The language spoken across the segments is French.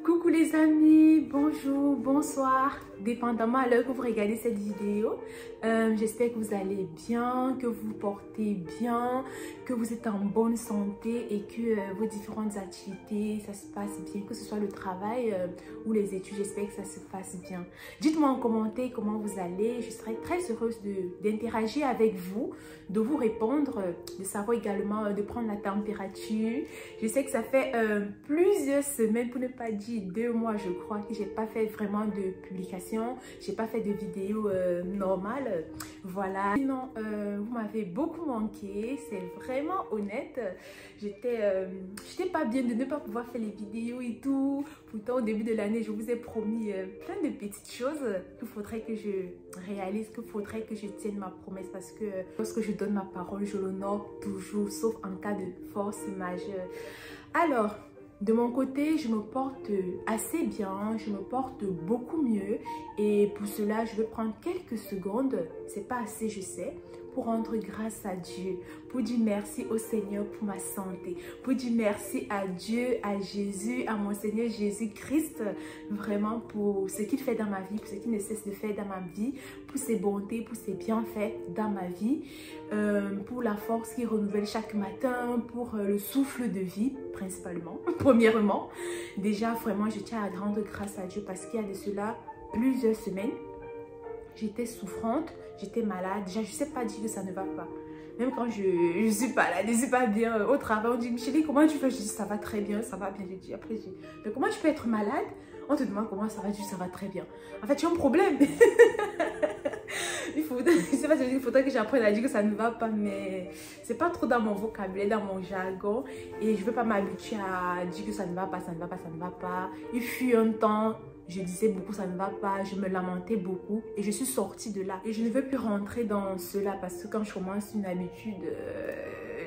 Coucou les amis, bonjour, bonsoir, dépendamment à l'heure que vous regardez cette vidéo. J'espère que vous allez bien, que vous vous portez bien, que vous êtes en bonne santé et que vos différentes activités, ça se passe bien, que ce soit le travail ou les études, j'espère que ça se passe bien. Dites-moi en commentaire comment vous allez, je serai très heureuse d'interagir avec vous, de vous répondre, de savoir également, de prendre la température. Je sais que ça fait plusieurs semaines, pour ne pas dire 2 mois, je crois, que j'ai pas fait vraiment de publication, j'ai pas fait de vidéo normale, voilà. Sinon, vous m'avez beaucoup manqué, c'est vraiment honnête. J'étais pas bien de ne pas pouvoir faire les vidéos et tout. Pourtant, au début de l'année, je vous ai promis plein de petites choses qu'il faudrait que je réalise, qu'il faudrait que je tienne ma promesse, parce que lorsque je donne ma parole, je l'honore toujours, sauf en cas de force majeure. Alors, de mon côté, je me porte assez bien, je me porte beaucoup mieux et pour cela, je vais prendre quelques secondes, c'est pas assez je sais, pour rendre grâce à Dieu, pour dire merci au Seigneur pour ma santé, pour dire merci à Dieu, à Jésus, à mon Seigneur Jésus-Christ, vraiment pour ce qu'il fait dans ma vie, pour ce qu'il ne cesse de faire dans ma vie, pour ses bontés, pour ses bienfaits dans ma vie, pour la force qu'il renouvelle chaque matin, pour le souffle de vie principalement, premièrement. Déjà, vraiment, je tiens à rendre grâce à Dieu parce qu'il y a de cela plusieurs semaines, j'étais souffrante, j'étais malade. Déjà, je ne sais pas dire que ça ne va pas. Même quand je suis pas là, je ne suis pas bien au travail, on dit, Micheline, comment tu fais? Je dis, ça va très bien, ça va bien. Je dis, après, je dis, mais comment tu peux être malade? On te demande comment ça va, je dis, ça va très bien. En fait, tu as un problème. Je sais pas si il faudrait que j'apprenne à dire que ça ne va pas, mais c'est pas trop dans mon vocabulaire, dans mon jargon. Et je ne veux pas m'habituer à dire que ça ne va pas, ça ne va pas, ça ne va pas. Il fut un temps, je disais beaucoup ça ne va pas, je me lamentais beaucoup et je suis sortie de là. Et je ne veux plus rentrer dans cela parce que quand je commence une habitude,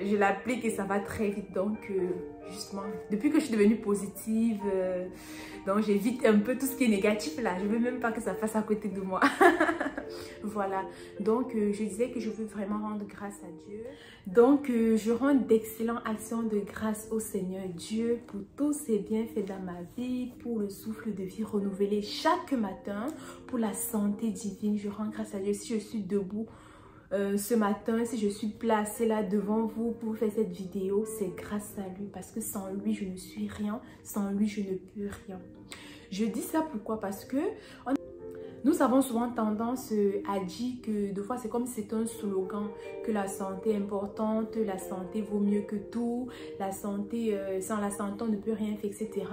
je l'applique et ça va très vite. Donc justement, depuis que je suis devenue positive, donc j'évite un peu tout ce qui est négatif là. Je ne veux même pas que ça fasse à côté de moi. Voilà, donc je disais que je veux vraiment rendre grâce à Dieu. Donc je rends d'excellentes actions de grâce au Seigneur Dieu pour tous ses bienfaits dans ma vie, pour le souffle de vie renouvelé chaque matin, pour la santé divine. Je rends grâce à Dieu si je suis debout ce matin, si je suis placée là devant vous pour faire cette vidéo, c'est grâce à lui, parce que sans lui je ne suis rien, sans lui je ne peux rien. Je dis ça pourquoi? Parce que nous avons souvent tendance à dire que des fois c'est comme si c'était un slogan, que la santé est importante, la santé vaut mieux que tout, la santé, sans la santé on ne peut rien faire, etc.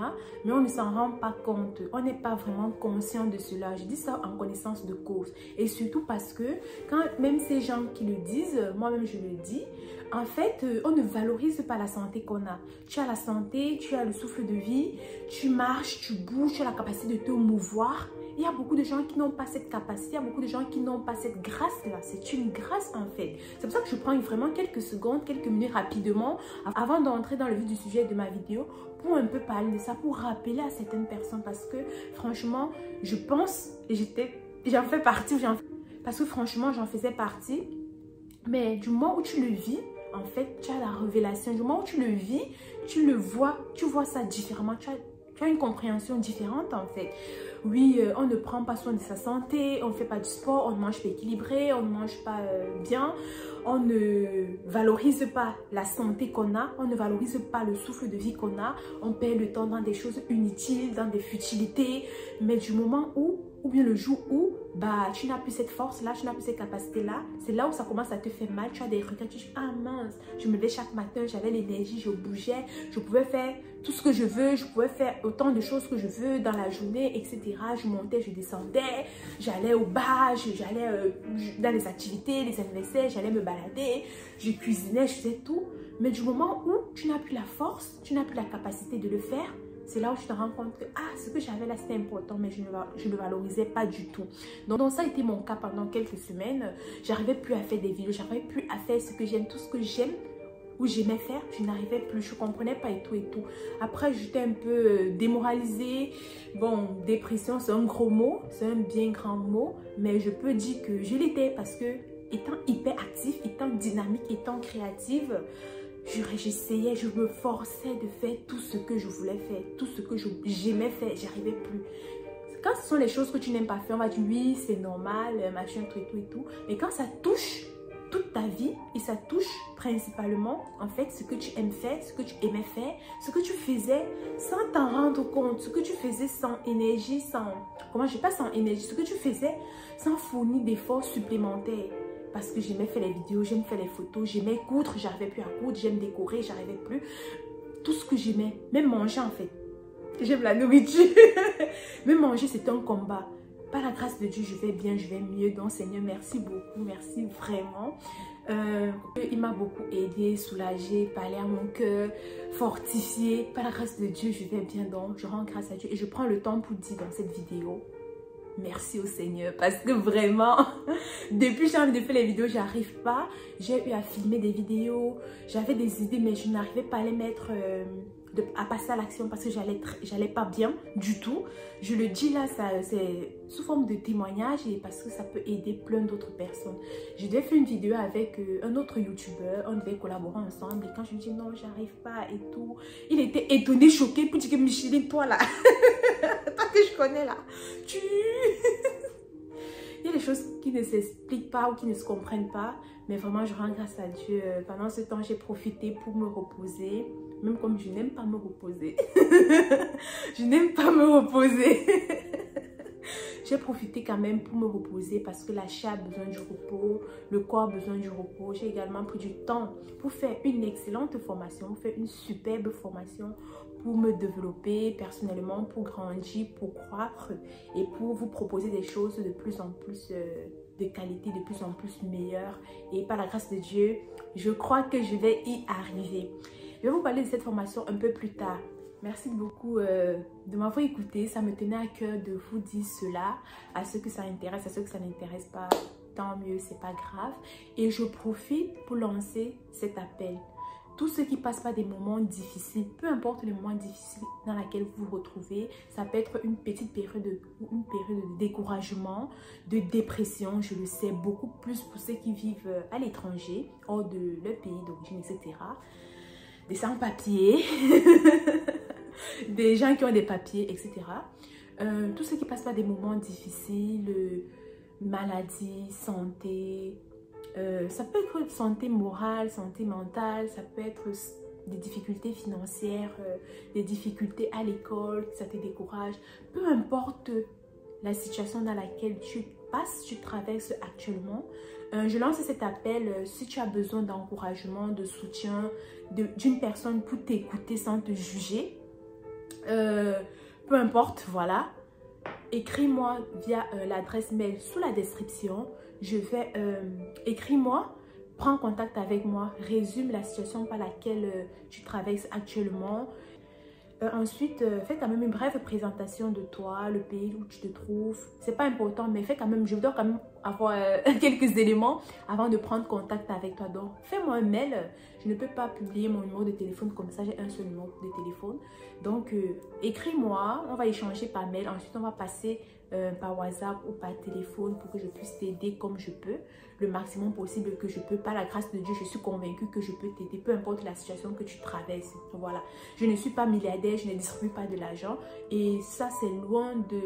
Mais on ne s'en rend pas compte, on n'est pas vraiment conscient de cela. Je dis ça en connaissance de cause. Et surtout parce que quand même ces gens qui le disent, moi-même je le dis, en fait, on ne valorise pas la santé qu'on a. Tu as la santé, tu as le souffle de vie, tu marches, tu bouges, tu as la capacité de te mouvoir. Il y a beaucoup de gens qui n'ont pas cette capacité, il y a beaucoup de gens qui n'ont pas cette grâce-là. C'est une grâce en fait. C'est pour ça que je prends vraiment quelques secondes, quelques minutes rapidement, avant d'entrer dans le vif du sujet de ma vidéo, pour un peu parler de ça, pour rappeler à certaines personnes, parce que franchement, je pense, et j'en fais partie, parce que franchement, j'en faisais partie, mais du moment où tu le vis, en fait, tu as la révélation. Du moment où tu le vis, tu le vois, tu vois ça différemment, tu as une compréhension différente en fait. Oui, on ne prend pas soin de sa santé, on ne fait pas du sport, on ne mange pas équilibré, on ne mange pas bien, on ne valorise pas la santé qu'on a, on ne valorise pas le souffle de vie qu'on a, on perd le temps dans des choses inutiles, dans des futilités, mais du moment où, ou bien le jour où, bah, tu n'as plus cette force-là, tu n'as plus cette capacité-là, c'est là où ça commence à te faire mal, tu as des regrets, tu dis, ah mince, je me levais chaque matin, j'avais l'énergie, je bougeais, je pouvais faire tout ce que je veux, je pouvais faire autant de choses que je veux dans la journée, etc. Je montais, je descendais, j'allais au bar, j'allais dans les activités, les anniversaires, j'allais me balader, je cuisinais, je faisais tout. Mais du moment où tu n'as plus la force, tu n'as plus la capacité de le faire, c'est là où tu te rends compte que ce que j'avais là c'était important, mais je ne le valorisais pas du tout. Donc ça a été mon cas pendant quelques semaines. J'arrivais plus à faire des vidéos, j'arrivais plus à faire ce que j'aime, tout ce que j'aime ou j'aimais faire, je n'arrivais plus, je comprenais pas et tout et tout. Après j'étais un peu démoralisée. Bon, dépression c'est un gros mot, c'est un bien grand mot, mais je peux dire que je l'étais parce que étant hyper active, étant dynamique, étant créative, j'essayais, je me forçais de faire tout ce que je voulais faire, tout ce que j'aimais faire, j'arrivais plus. Quand ce sont les choses que tu n'aimes pas faire, on va dire oui, c'est normal, machin, tout et tout. Mais quand ça touche toute ta vie et ça touche principalement, en fait, ce que tu aimes faire, ce que tu aimais faire, ce que tu faisais sans t'en rendre compte, ce que tu faisais sans énergie, sans énergie, ce que tu faisais sans fournir d'efforts supplémentaires. Parce que j'aimais faire les vidéos, j'aime faire les photos, j'aimais coudre, j'arrivais plus à coudre, j'aime décorer, j'arrivais plus. Tout ce que j'aimais, même manger en fait. J'aime la nourriture. Même manger, c'était un combat. Par la grâce de Dieu, je vais bien, je vais mieux. Donc, Seigneur, merci beaucoup, merci vraiment. Il m'a beaucoup aidé, soulagé, parlé à mon cœur, fortifié. Par la grâce de Dieu, je vais bien. Donc, je rends grâce à Dieu et je prends le temps pour dire dans cette vidéo, merci au Seigneur. Parce que vraiment, depuis que j'ai envie de faire les vidéos, j'arrive pas. J'ai eu à filmer des vidéos. J'avais des idées, mais je n'arrivais pas à les mettre... à passer à l'action parce que j'allais pas bien du tout. Je le dis là, c'est sous forme de témoignage et parce que ça peut aider plein d'autres personnes. Je devais faire une vidéo avec un autre youtubeur, on devait collaborer ensemble et quand je lui dis non, j'arrive pas et tout, il était étonné, choqué pour dire que Micheline, toi là, toi que je connais là, il y a des choses qui ne s'expliquent pas ou qui ne se comprennent pas, mais vraiment je rends grâce à Dieu. Pendant ce temps, j'ai profité pour me reposer. Même comme je n'aime pas me reposer. Je n'aime pas me reposer. J'ai profité quand même pour me reposer parce que la chair a besoin du repos, le corps a besoin du repos. J'ai également pris du temps pour faire une excellente formation, pour faire une superbe formation, pour me développer personnellement, pour grandir, pour croître et pour vous proposer des choses de plus en plus de qualité, de plus en plus meilleures. Et par la grâce de Dieu, je crois que je vais y arriver. Je vais vous parler de cette formation un peu plus tard. Merci beaucoup de m'avoir écouté. Ça me tenait à cœur de vous dire cela. À ceux que ça intéresse, à ceux que ça n'intéresse pas, tant mieux, c'est pas grave. Et je profite pour lancer cet appel. Tous ceux qui passent par des moments difficiles, peu importe les moments difficiles dans lesquels vous vous retrouvez, ça peut être une petite période de découragement, de dépression, je le sais, beaucoup plus pour ceux qui vivent à l'étranger, hors de leur pays d'origine, etc. Des sans-papiers, des gens qui ont des papiers, etc. Tous ceux qui passent par des moments difficiles, maladie, santé, ça peut être santé morale, santé mentale, ça peut être des difficultés financières, des difficultés à l'école, ça te décourage. Peu importe la situation dans laquelle tu passes, tu traverses actuellement, je lance cet appel si tu as besoin d'encouragement, de soutien, d'une personne pour t'écouter sans te juger. Peu importe, voilà. Écris-moi via l'adresse mail sous la description. Je vais écris-moi, prends contact avec moi, résume la situation par laquelle tu traverses actuellement. Ensuite, fais quand même une brève présentation de toi, le pays où tu te trouves. C'est pas important, mais fais quand même, je dois quand même avoir quelques éléments avant de prendre contact avec toi. Donc, fais-moi un mail. Je ne peux pas publier mon numéro de téléphone comme ça, j'ai un seul numéro de téléphone. Donc, écris-moi, on va échanger par mail. Ensuite, on va passer par WhatsApp ou par téléphone pour que je puisse t'aider comme je peux, le maximum possible que je peux. Par la grâce de Dieu, je suis convaincue que je peux t'aider, peu importe la situation que tu traverses. Voilà, je ne suis pas milliardaire, je ne distribue pas de l'argent et ça c'est loin de...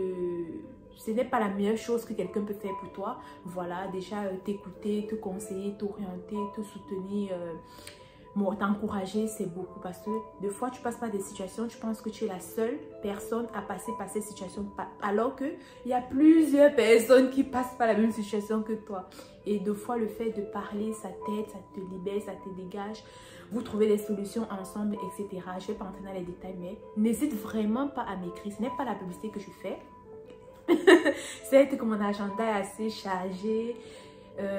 Ce n'est pas la meilleure chose que quelqu'un peut faire pour toi. Voilà, déjà t'écouter, te conseiller, t'orienter, te soutenir, t'encourager, c'est beaucoup parce que des fois tu passes par des situations, tu penses que tu es la seule personne à passer par ces situations alors qu'il y a plusieurs personnes qui passent par la même situation que toi. Et des fois le fait de parler, ça t'aide, ça te libère, ça te dégage. Vous trouvez des solutions ensemble, etc. Je ne vais pas entrer dans les détails, mais n'hésite vraiment pas à m'écrire. Ce n'est pas la publicité que je fais. C'est que mon agenda est assez chargé.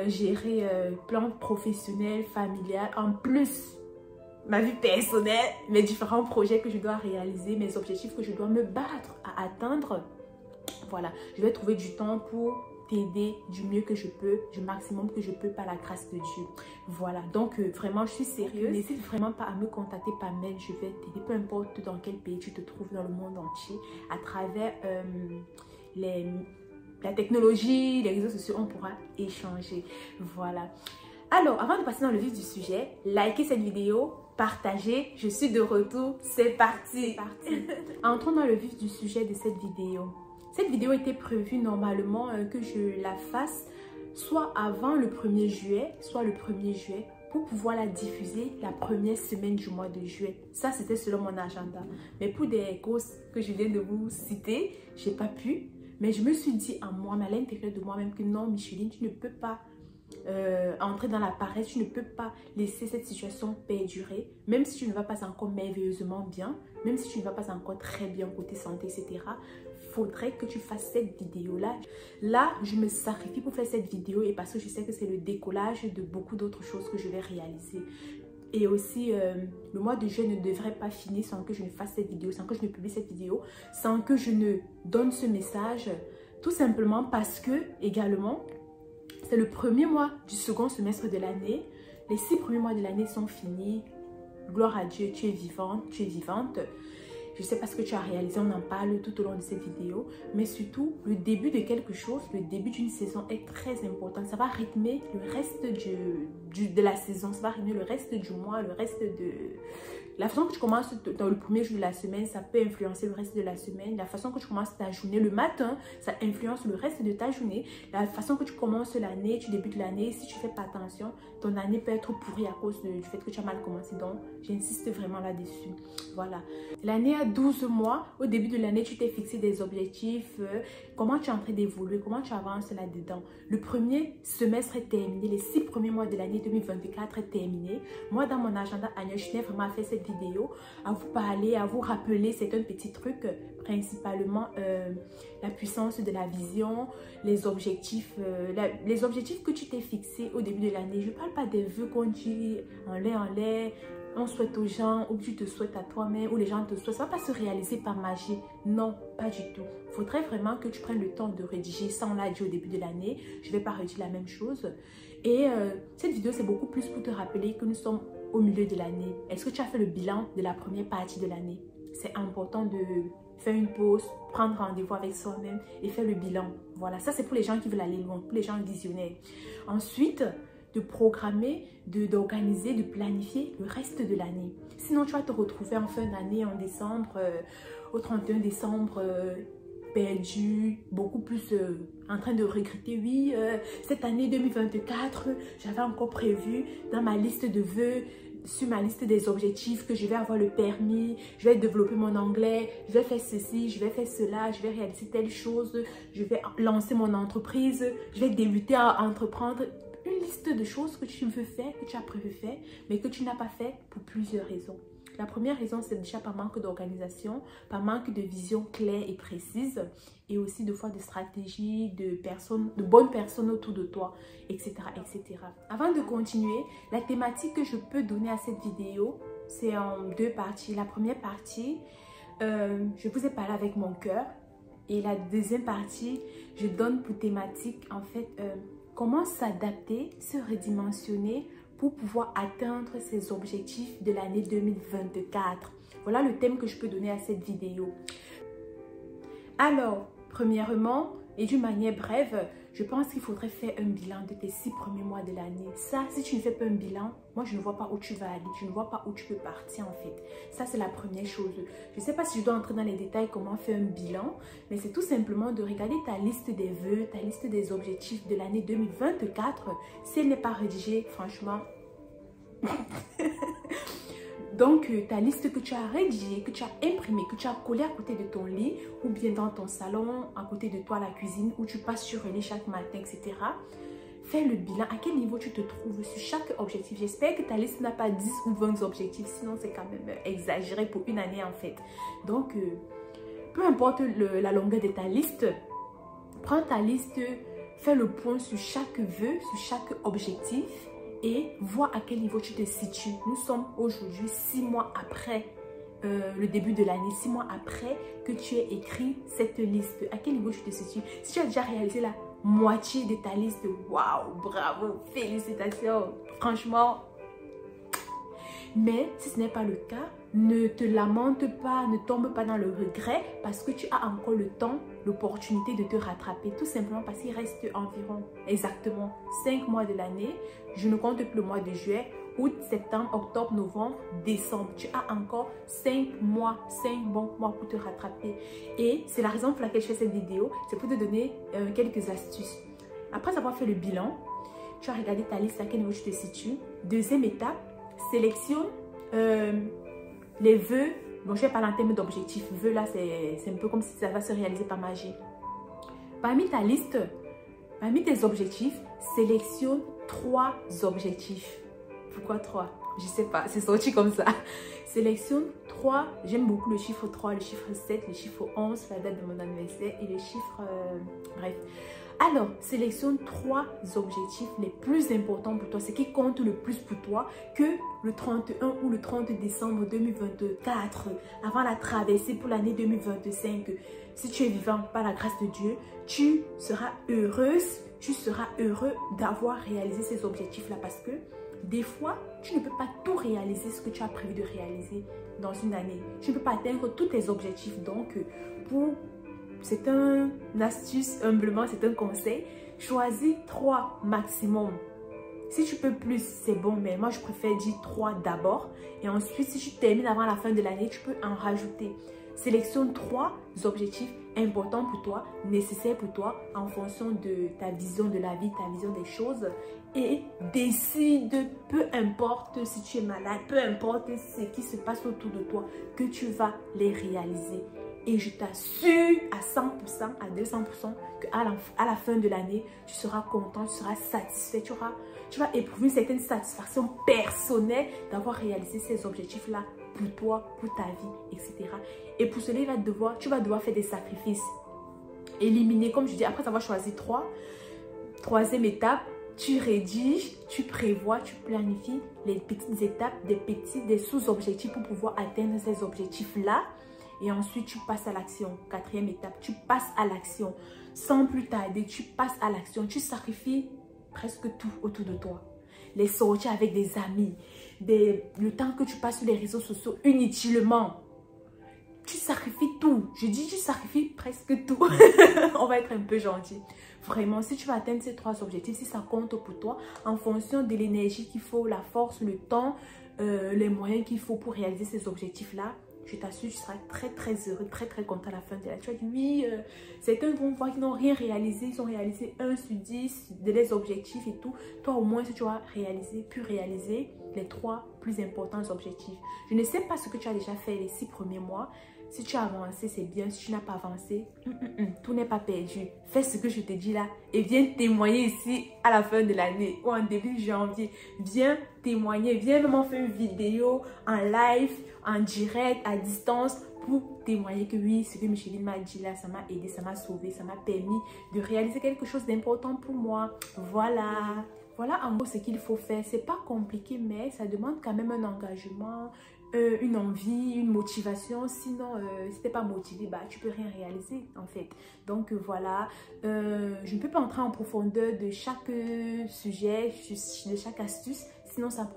Gérer plan professionnel, familial, en plus ma vie personnelle, mes différents projets que je dois réaliser, mes objectifs que je dois me battre à atteindre. Voilà, je vais trouver du temps pour t'aider du mieux que je peux, du maximum que je peux par la grâce de Dieu. Voilà, donc vraiment je suis sérieuse. N'hésite vraiment pas à me contacter par mail, je vais t'aider, peu importe dans quel pays tu te trouves dans le monde entier, à travers la technologie, les réseaux sociaux, on pourra échanger. Voilà. Alors, avant de passer dans le vif du sujet, likez cette vidéo, partagez. Je suis de retour. C'est parti. Entrons dans le vif du sujet de cette vidéo. Cette vidéo était prévue normalement que je la fasse soit avant le 1er juillet, soit le 1er juillet, pour pouvoir la diffuser la première semaine du mois de juillet. Ça, c'était selon mon agenda. Mais pour des causes que je viens de vous citer, je n'ai pas pu. Mais je me suis dit à moi, à l'intérieur de moi-même, que non, Micheline, tu ne peux pas entrer dans la paresse, tu ne peux pas laisser cette situation perdurer, même si tu ne vas pas encore merveilleusement bien, même si tu ne vas pas encore très bien côté santé, etc. Faudrait que tu fasses cette vidéo-là. Là, je me sacrifie pour faire cette vidéo et parce que je sais que c'est le décollage de beaucoup d'autres choses que je vais réaliser. Et aussi, le mois de juillet ne devrait pas finir sans que je ne fasse cette vidéo, sans que je ne publie cette vidéo, sans que je ne donne ce message. Tout simplement parce que, également, c'est le premier mois du second semestre de l'année. Les 6 premiers mois de l'année sont finis. Gloire à Dieu, tu es vivante, tu es vivante. Je sais pas ce que tu as réalisé, on en parle tout au long de cette vidéo. Mais surtout, le début de quelque chose, le début d'une saison est très important. Ça va rythmer le reste de la saison. Ça va rythmer le reste du mois, le reste de... La façon que tu commences dans le premier jour de la semaine, ça peut influencer le reste de la semaine. La façon que tu commences ta journée le matin, ça influence le reste de ta journée. La façon que tu commences l'année, tu débutes l'année, si tu ne fais pas attention, ton année peut être pourrie à cause du fait que tu as mal commencé. Donc, j'insiste vraiment là-dessus. Voilà. L'année a 12 mois. Au début de l'année, tu t'es fixé des objectifs. Comment tu es en train d'évoluer? Comment tu avances là-dedans? Le premier semestre est terminé. Les 6 premiers mois de l'année 2024 est terminé. Moi, dans mon agenda annuel, je n'ai vraiment fait cette vidéo à vous parler, à vous rappeler certains petits trucs, principalement la puissance de la vision, les objectifs que tu t'es fixés au début de l'année. Je ne parle pas des vœux qu'on dit en l'air, on souhaite aux gens ou tu te souhaites à toi-même ou les gens te souhaitent. Ça ne va pas se réaliser par magie. Non, pas du tout. Il faudrait vraiment que tu prennes le temps de rédiger. Ça, on l'a dit au début de l'année. Je ne vais pas rédiger la même chose. Et cette vidéo, c'est beaucoup plus pour te rappeler que nous sommes au milieu de l'année. Est-ce que tu as fait le bilan de la première partie de l'année? C'est important de faire une pause, prendre rendez-vous avec soi-même et faire le bilan. Voilà, ça c'est pour les gens qui veulent aller loin, pour les gens visionnaires. Ensuite, de programmer, d'organiser, de planifier le reste de l'année. Sinon, tu vas te retrouver en fin d'année, en décembre, au 31 décembre, perdu, beaucoup plus en train de regretter. Oui, cette année 2024, j'avais encore prévu dans ma liste de vœux, sur ma liste des objectifs, que je vais avoir le permis, je vais développer mon anglais, je vais faire ceci, je vais faire cela, je vais réaliser telle chose, je vais lancer mon entreprise, je vais débuter à entreprendre. Une liste de choses que tu veux faire, que tu as prévu faire, mais que tu n'as pas fait pour plusieurs raisons. La première raison, c'est déjà par manque d'organisation, par manque de vision claire et précise, et aussi de fois de stratégie, de bonnes personnes autour de toi, etc., etc. Avant de continuer, la thématique que je peux donner à cette vidéo, c'est en 2 parties. La première partie, je vous ai parlé avec mon cœur, et la deuxième partie, je donne pour thématique, en fait, comment s'adapter, se redimensionner pour pouvoir atteindre ses objectifs de l'année 2024. Voilà le thème que je peux donner à cette vidéo. Alors, premièrement, et d'une manière brève, je pense qu'il faudrait faire un bilan de tes 6 premiers mois de l'année. Ça, si tu ne fais pas un bilan, moi, je ne vois pas où tu vas aller. Je ne vois pas où tu peux partir, en fait. Ça, c'est la première chose. Je ne sais pas si je dois entrer dans les détails comment faire un bilan, mais c'est tout simplement de regarder ta liste des vœux, ta liste des objectifs de l'année 2024. Si elle n'est pas rédigée, franchement... Donc, ta liste que tu as rédigée, que tu as imprimée, que tu as collée à côté de ton lit ou bien dans ton salon, à côté de toi, la cuisine, où tu passes sur le lit chaque matin, etc. Fais le bilan. À quel niveau tu te trouves sur chaque objectif? J'espère que ta liste n'a pas 10 ou 20 objectifs, sinon c'est quand même exagéré pour une année en fait. Donc, peu importe la longueur de ta liste, prends ta liste, fais le point sur chaque vœu, sur chaque objectif. Et vois à quel niveau tu te situes. Nous sommes aujourd'hui 6 mois après le début de l'année, 6 mois après que tu aies écrit cette liste. À quel niveau tu te situes? Si tu as déjà réalisé la moitié de ta liste, waouh, bravo, félicitations, franchement. Mais si ce n'est pas le cas, ne te lamente pas, ne tombe pas dans le regret parce que tu as encore le temps, l'opportunité de te rattraper. Tout simplement parce qu'il reste environ exactement 5 mois de l'année. Je ne compte plus le mois de juillet. août, septembre, octobre, novembre, décembre. Tu as encore 5 mois, 5 bons mois pour te rattraper. Et c'est la raison pour laquelle je fais cette vidéo. C'est pour te donner quelques astuces. Après avoir fait le bilan, tu as regardé ta liste, à quel niveau tu te situes. Deuxième étape, sélectionne les vœux. Bon, je vais parler en termes d'objectifs. Vœux, là, c'est un peu comme si ça va se réaliser par magie. Parmi ta liste, parmi tes objectifs, sélectionne 3 objectifs. Pourquoi 3? Je sais pas, c'est sorti comme ça. Sélectionne 3, j'aime beaucoup le chiffre 3, le chiffre 7, le chiffre 11, la date de mon anniversaire et le chiffre... bref. Alors, sélectionne 3 objectifs les plus importants pour toi, ce qui compte le plus pour toi, que le 31 ou le 30 décembre 2024, avant la traversée pour l'année 2025. Si tu es vivant par la grâce de Dieu, tu seras heureuse, tu seras heureux d'avoir réalisé ces objectifs-là parce que des fois, tu ne peux pas tout réaliser ce que tu as prévu de réaliser dans une année. Tu ne peux pas atteindre tous tes objectifs. Donc, c'est une astuce, humblement, c'est un conseil. Choisis 3 maximum. Si tu peux plus, c'est bon, mais moi, je préfère dire 3 d'abord. Et ensuite, si tu termines avant la fin de l'année, tu peux en rajouter. Sélectionne 3 objectifs importants pour toi, nécessaires pour toi, en fonction de ta vision de la vie, ta vision des choses. Et décide, peu importe si tu es malade, peu importe ce qui se passe autour de toi, que tu vas les réaliser. Et je t'assure à 100%, à 200% qu'à la fin de l'année, tu seras content, tu seras satisfait, tu vas éprouver une certaine satisfaction personnelle d'avoir réalisé ces objectifs-là pour toi, pour ta vie, etc. Et pour cela, tu vas devoir faire des sacrifices. Éliminer, comme je dis, après avoir choisi 3, troisième étape, tu rédiges, tu prévois, tu planifies les petites étapes, des sous-objectifs pour pouvoir atteindre ces objectifs-là. Et ensuite, tu passes à l'action. Quatrième étape, tu passes à l'action. Sans plus tarder, tu passes à l'action. Tu sacrifies presque tout autour de toi. Les sorties avec des amis, le temps que tu passes sur les réseaux sociaux inutilement. Tu sacrifies tout. Je dis, tu sacrifies presque tout. On va être un peu gentil. Vraiment, si tu vas atteindre ces 3 objectifs, si ça compte pour toi, en fonction de l'énergie qu'il faut, la force, le temps, les moyens qu'il faut pour réaliser ces objectifs-là, je t'assure, tu seras très très heureux, très très content à la fin de l'année. Tu vas dire, oui, certains vont voir qu'ils n'ont rien réalisé, ils ont réalisé 1 sur 10 de leurs objectifs et tout. Toi au moins, si tu as pu réaliser les 3 plus importants objectifs. Je ne sais pas ce que tu as déjà fait les 6 premiers mois. Si tu as avancé, c'est bien. Si tu n'as pas avancé, tout n'est pas perdu. Fais ce que je te dis là et viens témoigner ici à la fin de l'année ou en début janvier. Viens témoigner, viens même faire une vidéo en live, en direct, à distance pour témoigner que oui, ce que Micheline m'a dit là, ça m'a aidé, ça m'a sauvé, ça m'a permis de réaliser quelque chose d'important pour moi. Voilà. Voilà en gros ce qu'il faut faire. C'est pas compliqué, mais ça demande quand même un engagement, une envie, une motivation. Sinon, si t'es pas motivé, bah, tu peux rien réaliser en fait. Donc voilà, je ne peux pas entrer en profondeur de chaque sujet, de chaque astuce. Sinon, ça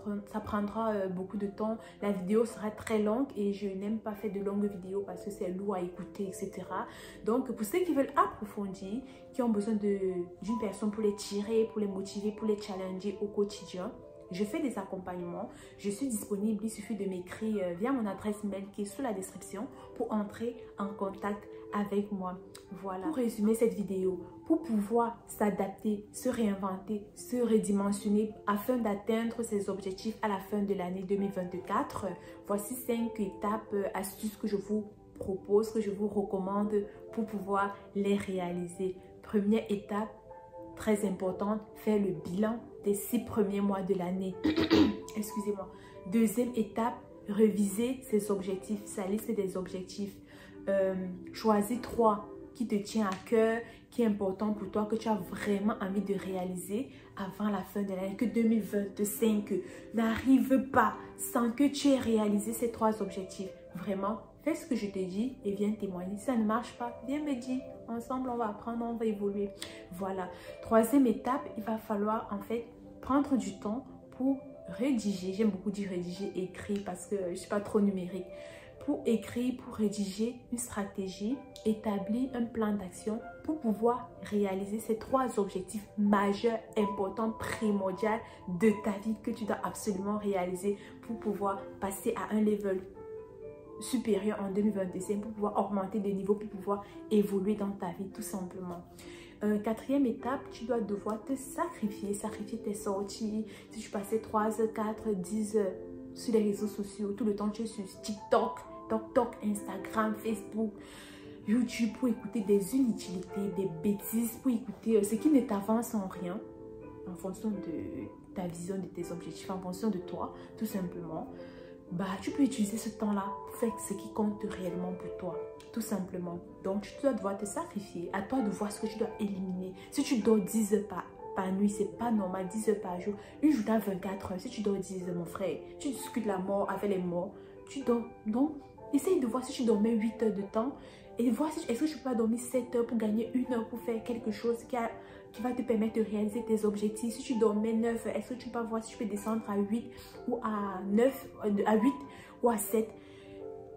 prendra beaucoup de temps. La vidéo sera très longue et je n'aime pas faire de longues vidéos parce que c'est lourd à écouter, etc. Donc, pour ceux qui veulent approfondir, qui ont besoin d'une personne pour les tirer, pour les motiver, pour les challenger au quotidien, je fais des accompagnements. Je suis disponible. Il suffit de m'écrire via mon adresse mail qui est sous la description pour entrer en contact avec moi. Voilà. Pour résumer cette vidéo, pour pouvoir s'adapter, se réinventer, se redimensionner afin d'atteindre ses objectifs à la fin de l'année 2024, voici 5 étapes, astuces que je vous propose, que je vous recommande pour pouvoir les réaliser. Première étape, très importante, faire le bilan des 6 premiers mois de l'année. Excusez-moi. Deuxième étape, reviser ses objectifs, sa liste des objectifs. Choisis 3 qui te tient à cœur, qui est important pour toi, que tu as vraiment envie de réaliser avant la fin de l'année, que 2025 n'arrive pas sans que tu aies réalisé ces 3 objectifs. Vraiment, fais ce que je te dis et viens témoigner. Si ça ne marche pas, viens me dire. Ensemble, on va apprendre, on va évoluer. Voilà. Troisième étape, il va falloir en fait prendre du temps pour rédiger. J'aime beaucoup dire rédiger, écrire parce que je ne suis pas trop numérique. pour écrire, pour rédiger une stratégie, établir un plan d'action pour pouvoir réaliser ces 3 objectifs majeurs, importants, primordiaux de ta vie que tu dois absolument réaliser pour pouvoir passer à un level supérieur en 2025, pour pouvoir augmenter de niveau, pour pouvoir évoluer dans ta vie tout simplement. 4e étape, tu dois devoir te sacrifier tes sorties. Si tu passais 3 heures, 4, 10 heures sur les réseaux sociaux, tout le temps tu es sur TikTok, Instagram, Facebook, YouTube pour écouter des inutilités, des bêtises, pour écouter ce qui ne t'avance en rien en fonction de ta vision, de tes objectifs, en fonction de toi, tout simplement. Bah, tu peux utiliser ce temps-là pour faire ce qui compte réellement pour toi, tout simplement. Donc, tu dois devoir te sacrifier. À toi de voir ce que tu dois éliminer. Si tu dors 10 heures par nuit, c'est pas normal, 10 heures par jour. Une journée à 24 heures, si tu dors 10 heures, mon frère, tu discutes la mort avec les morts. Tu dors. Donc, essaye de voir si tu dormais 8 heures de temps. Et voir si est-ce que tu peux pas dormir 7 heures pour gagner 1 heure pour faire quelque chose qui va te permettre de réaliser tes objectifs. Si tu dormais 9 heures, est-ce que tu peux voir si tu peux descendre à 8 ou à 9, à 8 ou à 7.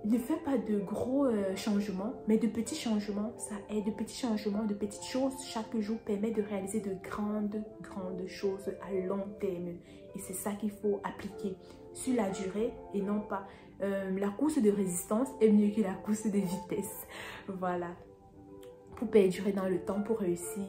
Ne fais pas de gros changements, mais de petits changements, ça aide. De petits changements, de petites choses chaque jour permet de réaliser de grandes choses à long terme. Et c'est ça qu'il faut appliquer sur la durée et non pas la course de résistance est mieux que la course de vitesse. Voilà. Pour perdurer dans le temps, pour réussir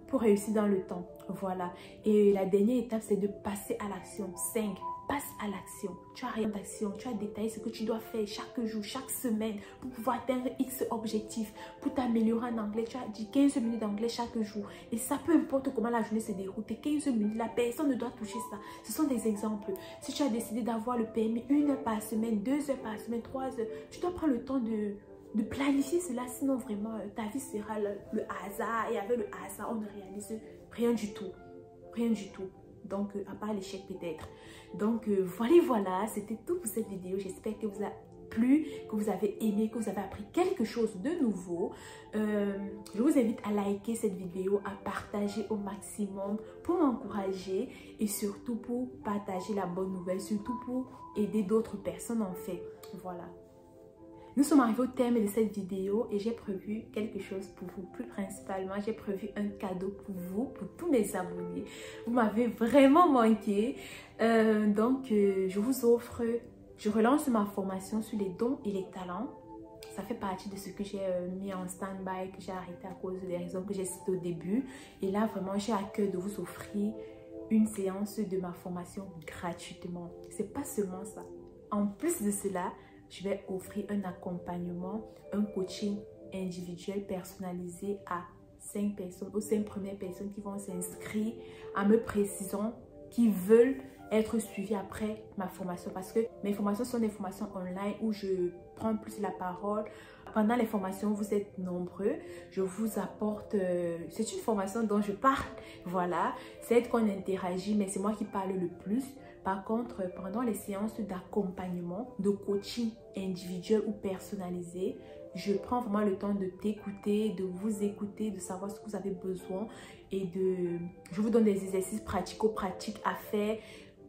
pour réussir dans le temps. Voilà. Et la dernière étape, c'est de passer à l'action. 5. Passe à l'action. Tu as rien d'action. Tu as détaillé ce que tu dois faire chaque jour, chaque semaine pour pouvoir atteindre X objectifs. Pour t'améliorer en anglais, tu as dit 15 minutes d'anglais chaque jour. Et ça, peu importe comment la journée se déroule, tes 15 minutes, la personne ne doit toucher ça. Ce sont des exemples. Si tu as décidé d'avoir le permis 1 heure par semaine, 2 heures par semaine, 3 heures, tu dois prendre le temps de planifier cela. Sinon, vraiment, ta vie sera le hasard. Et avec le hasard, on ne réalise rien du tout. Rien du tout. Donc, à part l'échec peut-être. Donc, voilà, c'était tout pour cette vidéo. J'espère que vous a plu, que vous avez aimé, que vous avez appris quelque chose de nouveau. Je vous invite à liker cette vidéo, à partager au maximum pour m'encourager et surtout pour partager la bonne nouvelle, surtout pour aider d'autres personnes en fait. Voilà. Nous sommes arrivés au terme de cette vidéo et j'ai prévu quelque chose pour vous. Plus principalement, j'ai prévu un cadeau pour vous, pour tous mes abonnés. Vous m'avez vraiment manqué. Je vous offre, je relance ma formation sur les dons et les talents. Ça fait partie de ce que j'ai mis en stand-by, que j'ai arrêté à cause des raisons que j'ai citées au début. Et là, vraiment, j'ai à cœur de vous offrir une séance de ma formation gratuitement. C'est pas seulement ça. En plus de cela, je vais offrir un accompagnement, un coaching individuel personnalisé à 5 personnes, aux 5 premières personnes qui vont s'inscrire en me précisant qu'ils veulent être suivis après ma formation. Parce que mes formations sont des formations online où je prends plus la parole. Pendant les formations, vous êtes nombreux. Je vous apporte... c'est une formation dont je parle. Voilà. C'est qu'on interagit, mais c'est moi qui parle le plus. Par contre, pendant les séances d'accompagnement, de coaching individuel ou personnalisé, je prends vraiment le temps de t'écouter, de vous écouter, de savoir ce que vous avez besoin et je vous donne des exercices pratico-pratiques à faire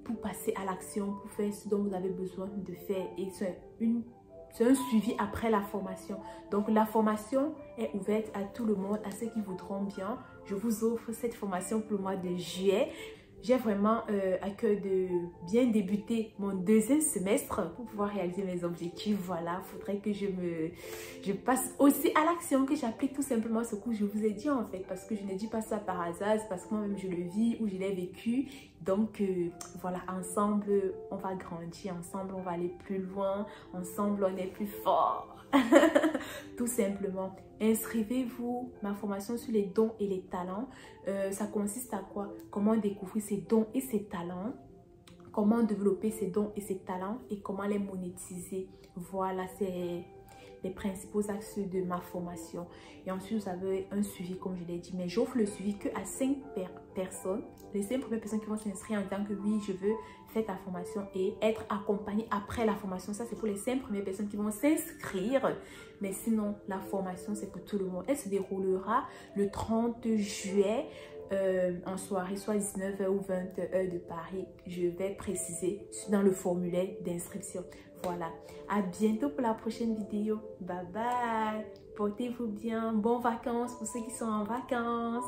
pour passer à l'action, pour faire ce dont vous avez besoin de faire. Et c'est un suivi après la formation. Donc, la formation est ouverte à tout le monde, à ceux qui voudront bien. Je vous offre cette formation pour le mois de juillet. J'ai vraiment à cœur de bien débuter mon 2e semestre pour pouvoir réaliser mes objectifs. Voilà, il faudrait que je passe aussi à l'action, que j'applique tout simplement ce que je vous ai dit en fait. Parce que je ne dis pas ça par hasard, c'est parce que moi-même je le vis ou je l'ai vécu. Donc voilà, ensemble on va grandir, ensemble on va aller plus loin, ensemble on est plus fort. Tout simplement. Inscrivez-vous, ma formation sur les dons et les talents. Ça consiste à quoi? Comment découvrir ses dons et ses talents, comment développer ses dons et ses talents et comment les monétiser. Voilà, c'est les principaux axes de ma formation. Et ensuite, vous avez un suivi, comme je l'ai dit, mais j'offre le suivi que à 5 personnes. Les 5 premières personnes qui vont s'inscrire en disant que oui, je veux faire ta formation et être accompagnée après la formation. Ça, c'est pour les 5 premières personnes qui vont s'inscrire. Mais sinon, la formation, c'est pour tout le monde. Elle se déroulera le 30 juillet en soirée, soit 19h ou 20h de Paris, je vais préciser dans le formulaire d'inscription. Voilà, à bientôt pour la prochaine vidéo. Bye bye, portez-vous bien, bonnes vacances pour ceux qui sont en vacances.